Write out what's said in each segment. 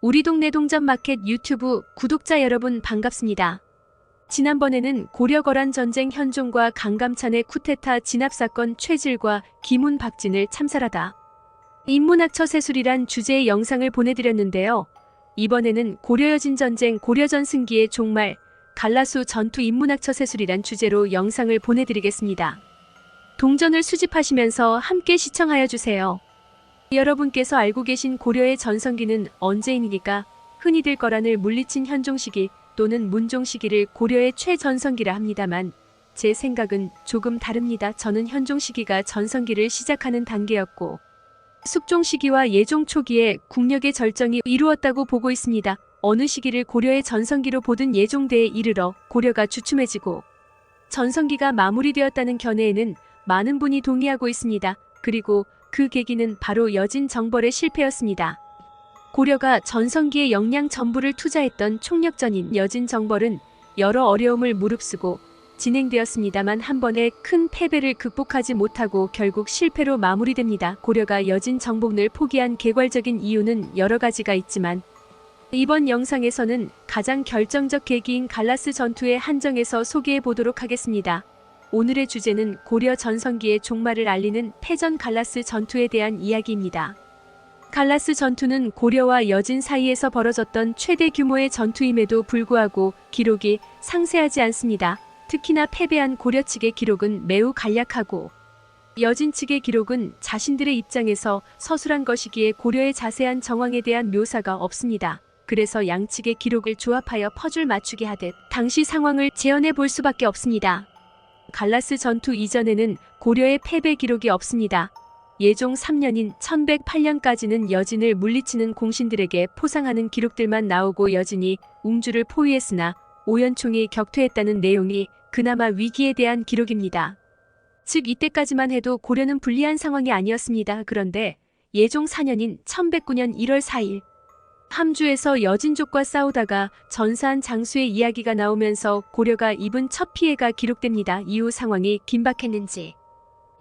우리 동네 동전마켓 유튜브 구독자 여러분 반갑습니다. 지난번에는 고려거란 전쟁 현종과 강감찬의 쿠데타 진압사건 최질과 기문 박진을 참살하다. 인문학처 세술이란 주제의 영상을 보내드렸는데요. 이번에는 고려여진 전쟁 고려전승기의 종말 갈라수 전투 인문학처 세술이란 주제로 영상을 보내드리겠습니다. 동전을 수집하시면서 함께 시청하여 주세요. 여러분께서 알고 계신 고려의 전성기는 언제입니까? 흔히들 거란을 물리친 현종 시기 또는 문종 시기를 고려의 최전성기라 합니다만 제 생각은 조금 다릅니다. 저는 현종 시기가 전성기를 시작하는 단계였고 숙종 시기와 예종 초기에 국력의 절정이 이루었다고 보고 있습니다. 어느 시기를 고려의 전성기로 보든 예종대에 이르러 고려가 주춤해지고 전성기가 마무리되었다는 견해에는 많은 분이 동의하고 있습니다. 그리고 그 계기는 바로 여진 정벌의 실패였습니다. 고려가 전성기의 역량 전부를 투자했던 총력전인 여진 정벌은 여러 어려움을 무릅쓰고 진행되었습니다만 한 번에 큰 패배를 극복하지 못하고 결국 실패로 마무리됩니다. 고려가 여진 정복을 포기한 개괄적인 이유는 여러 가지가 있지만 이번 영상에서는 가장 결정적 계기인 갈라스 전투의 한정에서 소개해 보도록 하겠습니다. 오늘의 주제는 고려 전성기의 종말을 알리는 패전 갈라스 전투에 대한 이야기입니다. 갈라스 전투는 고려와 여진 사이에서 벌어졌던 최대 규모의 전투임에도 불구하고 기록이 상세하지 않습니다. 특히나 패배한 고려 측의 기록은 매우 간략하고 여진 측의 기록은 자신들의 입장에서 서술한 것이기에 고려의 자세한 정황에 대한 묘사가 없습니다. 그래서 양측의 기록을 조합하여 퍼즐 맞추기 하듯 당시 상황을 재현해 볼 수밖에 없습니다. 갈라스 전투 이전에는 고려의 패배 기록이 없습니다. 예종 3년인 1108년까지는 여진을 물리치는 공신들에게 포상하는 기록들만 나오고 여진이 웅주를 포위했으나 오연총이 격퇴했다는 내용이 그나마 위기에 대한 기록입니다. 즉 이때까지만 해도 고려는 불리한 상황이 아니었습니다. 그런데 예종 4년인 1109년 1월 4일 함주에서 여진족과 싸우다가 전사한 장수의 이야기가 나오면서 고려가 입은 첫 피해가 기록됩니다. 이후 상황이 긴박했는지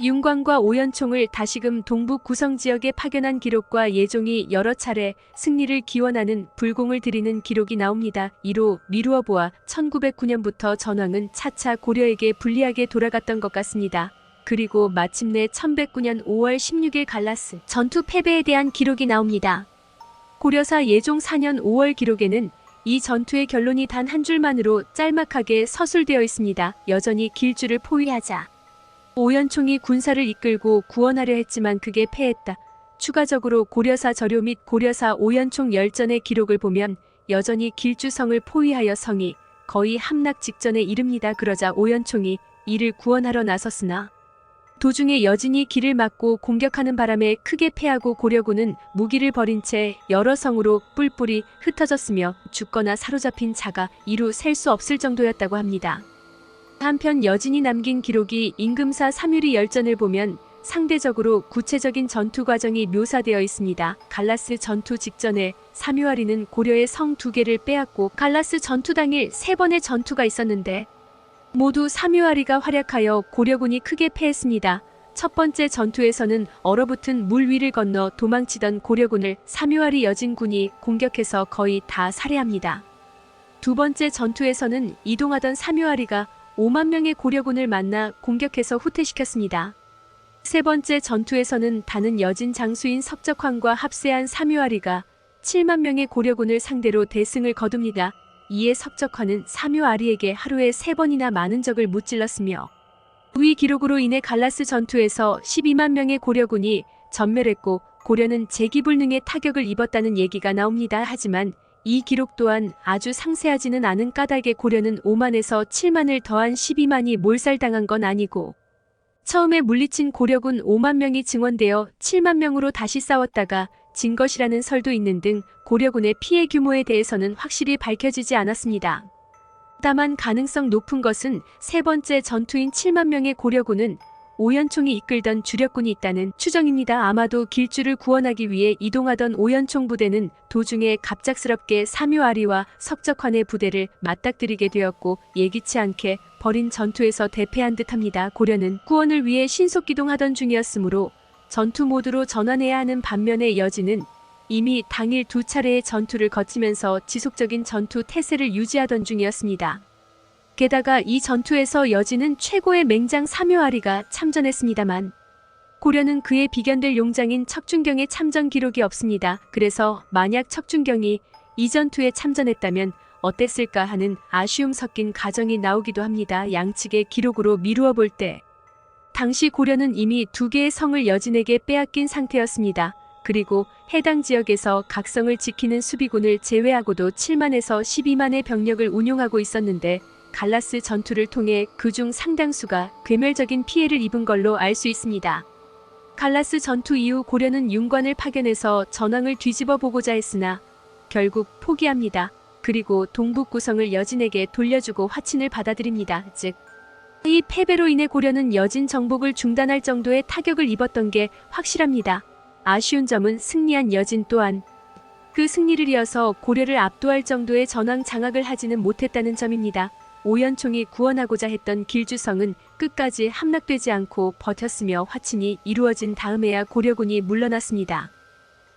윤광과 오연총을 다시금 동부 구성지역에 파견한 기록과 예종이 여러 차례 승리를 기원하는 불공을 드리는 기록이 나옵니다. 이로 미루어 보아 1909년부터 전황은 차차 고려에게 불리하게 돌아갔던 것 같습니다. 그리고 마침내 1109년 5월 16일 갈라스 전투 패배에 대한 기록이 나옵니다. 고려사 예종 4년 5월 기록에는 이 전투의 결론이 단 한 줄만으로 짤막하게 서술되어 있습니다. 여전히 길주를 포위하자. 오연총이 군사를 이끌고 구원하려 했지만 그게 패했다. 추가적으로 고려사 저료 및 고려사 오연총 열전의 기록을 보면 여전히 길주성을 포위하여 성이 거의 함락 직전에 이릅니다. 그러자 오연총이 이를 구원하러 나섰으나 도중에 여진이 길을 막고 공격하는 바람에 크게 패하고 고려군은 무기를 버린 채 여러 성으로 뿔뿔이 흩어졌으며 죽거나 사로잡힌 자가 이루 셀 수 없을 정도였다고 합니다. 한편 여진이 남긴 기록이 임금사 삼유리 열전을 보면 상대적으로 구체적인 전투 과정이 묘사되어 있습니다. 갈라스 전투 직전에 삼유아리는 고려의 성 2개를 빼앗고 갈라스 전투 당일 3번의 전투가 있었는데 모두 삼유아리가 활약하여 고려군이 크게 패했습니다. 첫 번째 전투에서는 얼어붙은 물 위를 건너 도망치던 고려군을 삼유아리 여진군이 공격해서 거의 다 살해합니다. 두 번째 전투에서는 이동하던 삼유아리가 5만 명의 고려군을 만나 공격해서 후퇴시켰습니다. 세 번째 전투에서는 다른 여진 장수인 석적환과 합세한 삼유아리가 7만 명의 고려군을 상대로 대승을 거둡니다. 이에 석적환은 삼유아리에게 하루에 3번이나 많은 적을 무찔렀으며 위 기록으로 인해 갈라스 전투에서 12만 명의 고려군이 전멸했고 고려는 재기불능의 타격을 입었다는 얘기가 나옵니다. 하지만 이 기록 또한 아주 상세하지는 않은 까닭에 고려는 5만에서 7만을 더한 12만이 몰살당한 건 아니고 처음에 물리친 고려군 5만 명이 증원되어 7만 명으로 다시 싸웠다가 진 것이라는 설도 있는 등 고려군의 피해 규모에 대해서는 확실히 밝혀지지 않았습니다. 다만 가능성 높은 것은 세 번째 전투인 7만 명의 고려군은 오연총이 이끌던 주력군이 있다는 추정입니다. 아마도 길주를 구원하기 위해 이동하던 오연총 부대는 도중에 갑작스럽게 삼유아리와 석적환의 부대를 맞닥뜨리게 되었고 예기치 않게 벌인 전투에서 대패한 듯합니다. 고려는 구원을 위해 신속기동하던 중이었으므로 전투 모드로 전환해야 하는 반면에 여진은 이미 당일 2차례의 전투를 거치면서 지속적인 전투 태세를 유지하던 중이었습니다. 게다가 이 전투에서 여진은 최고의 맹장 사묘아리가 참전했습니다만 고려는 그의 비견될 용장인 척준경의 참전 기록이 없습니다. 그래서 만약 척준경이 이 전투에 참전했다면 어땠을까 하는 아쉬움 섞인 가정이 나오기도 합니다. 양측의 기록으로 미루어 볼 때 당시 고려는 이미 2개의 성을 여진에게 빼앗긴 상태였습니다. 그리고 해당 지역에서 각성을 지키는 수비군을 제외하고도 7만에서 12만의 병력을 운용하고 있었는데 갈라스 전투를 통해 그중 상당수가 괴멸적인 피해를 입은 걸로 알 수 있습니다. 갈라스 전투 이후 고려는 윤관을 파견해서 전황을 뒤집어 보고자 했으나 결국 포기합니다. 그리고 동북 구성을 여진에게 돌려주고 화친을 받아들입니다. 즉, 이 패배로 인해 고려는 여진 정복을 중단할 정도의 타격을 입었던 게 확실합니다. 아쉬운 점은 승리한 여진 또한 그 승리를 이어서 고려를 압도할 정도의 전황 장악을 하지는 못했다는 점입니다. 오연총이 구원하고자 했던 길주성은 끝까지 함락되지 않고 버텼으며 화친이 이루어진 다음에야 고려군이 물러났습니다.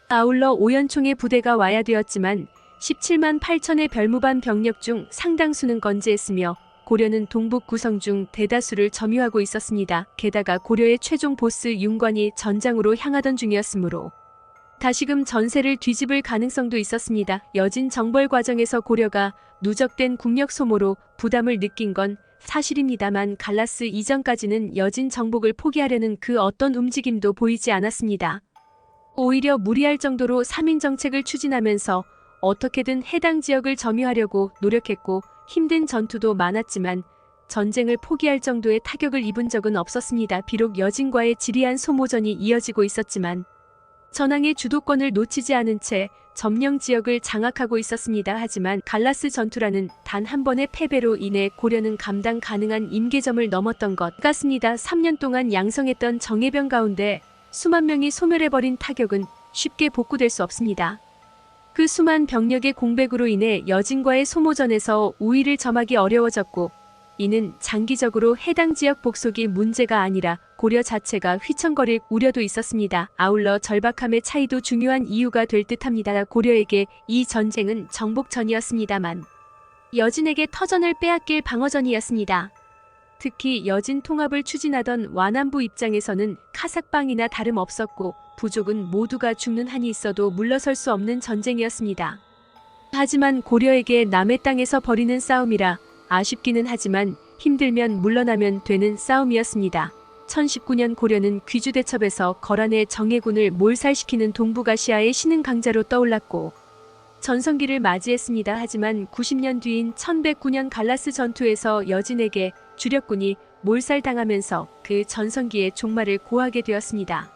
아울러 오연총의 부대가 와야 되었지만 17만 8천의 별무반 병력 중 상당수는 건재했으며 고려는 동북 구성 중 대다수를 점유하고 있었습니다. 게다가 고려의 최종 보스 윤관이 전장으로 향하던 중이었으므로 다시금 전세를 뒤집을 가능성도 있었습니다. 여진 정벌 과정에서 고려가 누적된 국력 소모로 부담을 느낀 건 사실입니다만 갈라스 이전까지는 여진 정복을 포기하려는 그 어떤 움직임도 보이지 않았습니다. 오히려 무리할 정도로 3인 정책을 추진하면서 어떻게든 해당 지역을 점유하려고 노력했고 힘든 전투도 많았지만 전쟁을 포기할 정도의 타격을 입은 적은 없었습니다. 비록 여진과의 지리한 소모전이 이어지고 있었지만 전황의 주도권을 놓치지 않은 채 점령 지역을 장악하고 있었습니다. 하지만 갈라스 전투라는 단 한 번의 패배로 인해 고려는 감당 가능한 임계점을 넘었던 것 같습니다. 3년 동안 양성했던 정예병 가운데 수만 명이 소멸해버린 타격은 쉽게 복구될 수 없습니다. 그 수만 병력의 공백으로 인해 여진과의 소모전에서 우위를 점하기 어려워졌고 이는 장기적으로 해당 지역 복속이 문제가 아니라 고려 자체가 휘청거릴 우려도 있었습니다. 아울러 절박함의 차이도 중요한 이유가 될 듯합니다. 고려에게 이 전쟁은 정복전이었습니다만 여진에게 터전을 빼앗길 방어전이었습니다. 특히 여진 통합을 추진하던 와남부 입장에서는 카삭방이나 다름없었고 부족은 모두가 죽는 한이 있어도 물러설 수 없는 전쟁이었습니다. 하지만 고려에게 남의 땅에서 벌이는 싸움이라 아쉽기는 하지만 힘들면 물러나면 되는 싸움이었습니다. 1019년 고려는 귀주대첩에서 거란의 정예군을 몰살시키는 동북아시아의 신흥 강자로 떠올랐고 전성기를 맞이했습니다. 하지만 90년 뒤인 1109년 갈라스 전투에서 여진에게 주력군이 몰살당하면서 그 전성기의 종말을 고하게 되었습니다.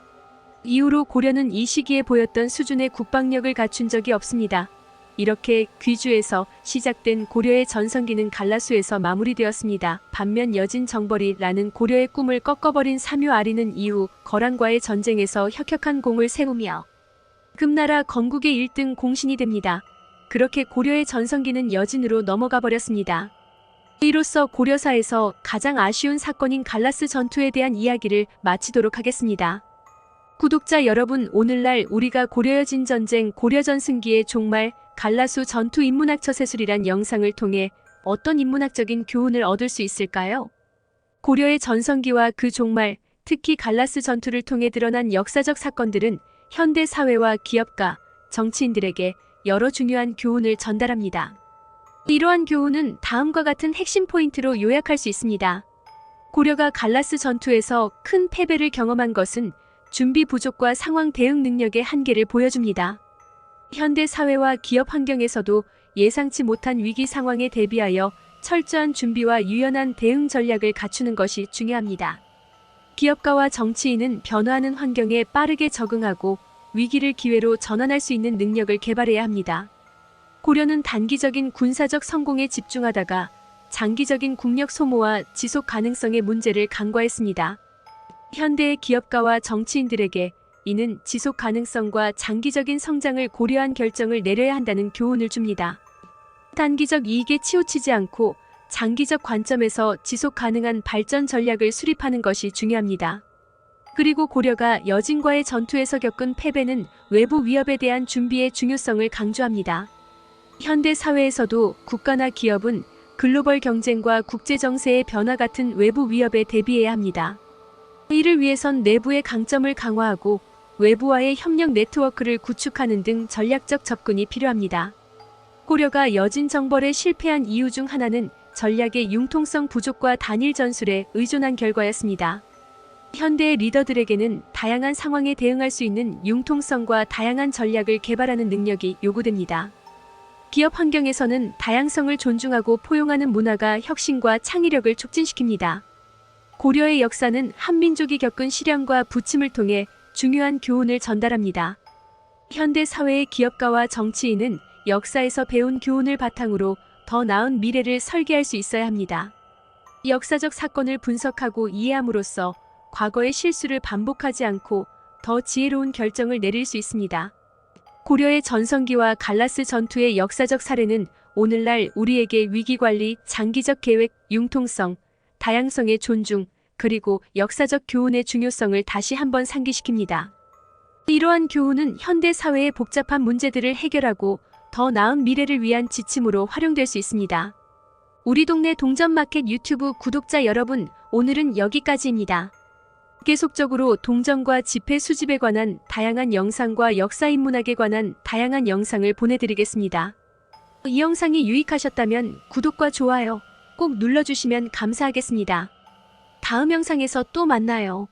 이후로 고려는 이 시기에 보였던 수준의 국방력을 갖춘 적이 없습니다. 이렇게 귀주에서 시작된 고려의 전성기는 갈라수에서 마무리되었습니다. 반면 여진 정벌이라는 고려의 꿈을 꺾어버린 사묘아리는 이후 거란과의 전쟁에서 혁혁한 공을 세우며 금나라 건국의 1등 공신이 됩니다. 그렇게 고려의 전성기는 여진으로 넘어가 버렸습니다. 이로써 고려사에서 가장 아쉬운 사건인 갈라스 전투에 대한 이야기를 마치도록 하겠습니다. 구독자 여러분, 오늘날 우리가 고려여진 전쟁, 고려전승기의 종말, 갈라수 전투 인문학 처세술이란 영상을 통해 어떤 인문학적인 교훈을 얻을 수 있을까요? 고려의 전성기와 그 종말, 특히 갈라스 전투를 통해 드러난 역사적 사건들은 현대 사회와 기업가, 정치인들에게 여러 중요한 교훈을 전달합니다. 이러한 교훈은 다음과 같은 핵심 포인트로 요약할 수 있습니다. 고려가 갈라스 전투에서 큰 패배를 경험한 것은 준비 부족과 상황 대응 능력의 한계를 보여줍니다. 현대 사회와 기업 환경에서도 예상치 못한 위기 상황에 대비하여 철저한 준비와 유연한 대응 전략을 갖추는 것이 중요합니다. 기업가와 정치인은 변화하는 환경에 빠르게 적응하고 위기를 기회로 전환할 수 있는 능력을 개발해야 합니다. 고려는 단기적인 군사적 성공에 집중하다가 장기적인 국력 소모와 지속 가능성의 문제를 간과했습니다. 현대의 기업가와 정치인들에게 이는 지속 가능성과 장기적인 성장을 고려한 결정을 내려야 한다는 교훈을 줍니다. 단기적 이익에 치우치지 않고 장기적 관점에서 지속 가능한 발전 전략을 수립하는 것이 중요합니다. 그리고 고려가 여진과의 전투에서 겪은 패배는 외부 위협에 대한 준비의 중요성을 강조합니다. 현대 사회에서도 국가나 기업은 글로벌 경쟁과 국제 정세의 변화 같은 외부 위협에 대비해야 합니다. 이를 위해선 내부의 강점을 강화하고 외부와의 협력 네트워크를 구축하는 등 전략적 접근이 필요합니다. 고려가 여진 정벌에 실패한 이유 중 하나는 전략의 융통성 부족과 단일 전술에 의존한 결과였습니다. 현대의 리더들에게는 다양한 상황에 대응할 수 있는 융통성과 다양한 전략을 개발하는 능력이 요구됩니다. 기업 환경에서는 다양성을 존중하고 포용하는 문화가 혁신과 창의력을 촉진시킵니다. 고려의 역사는 한민족이 겪은 시련과 부침을 통해 중요한 교훈을 전달합니다. 현대 사회의 기업가와 정치인은 역사에서 배운 교훈을 바탕으로 더 나은 미래를 설계할 수 있어야 합니다. 역사적 사건을 분석하고 이해함으로써 과거의 실수를 반복하지 않고 더 지혜로운 결정을 내릴 수 있습니다. 고려의 전성기와 갈라스 전투의 역사적 사례는 오늘날 우리에게 위기관리, 장기적 계획, 융통성, 다양성의 존중, 그리고 역사적 교훈의 중요성을 다시 한번 상기시킵니다. 이러한 교훈은 현대 사회의 복잡한 문제들을 해결하고 더 나은 미래를 위한 지침으로 활용될 수 있습니다. 우리 동네 동전마켓 유튜브 구독자 여러분, 오늘은 여기까지입니다. 계속적으로 동전과 지폐 수집에 관한 다양한 영상과 역사인문학에 관한 다양한 영상을 보내드리겠습니다. 이 영상이 유익하셨다면 구독과 좋아요 꼭 눌러주시면 감사하겠습니다. 다음 영상에서 또 만나요.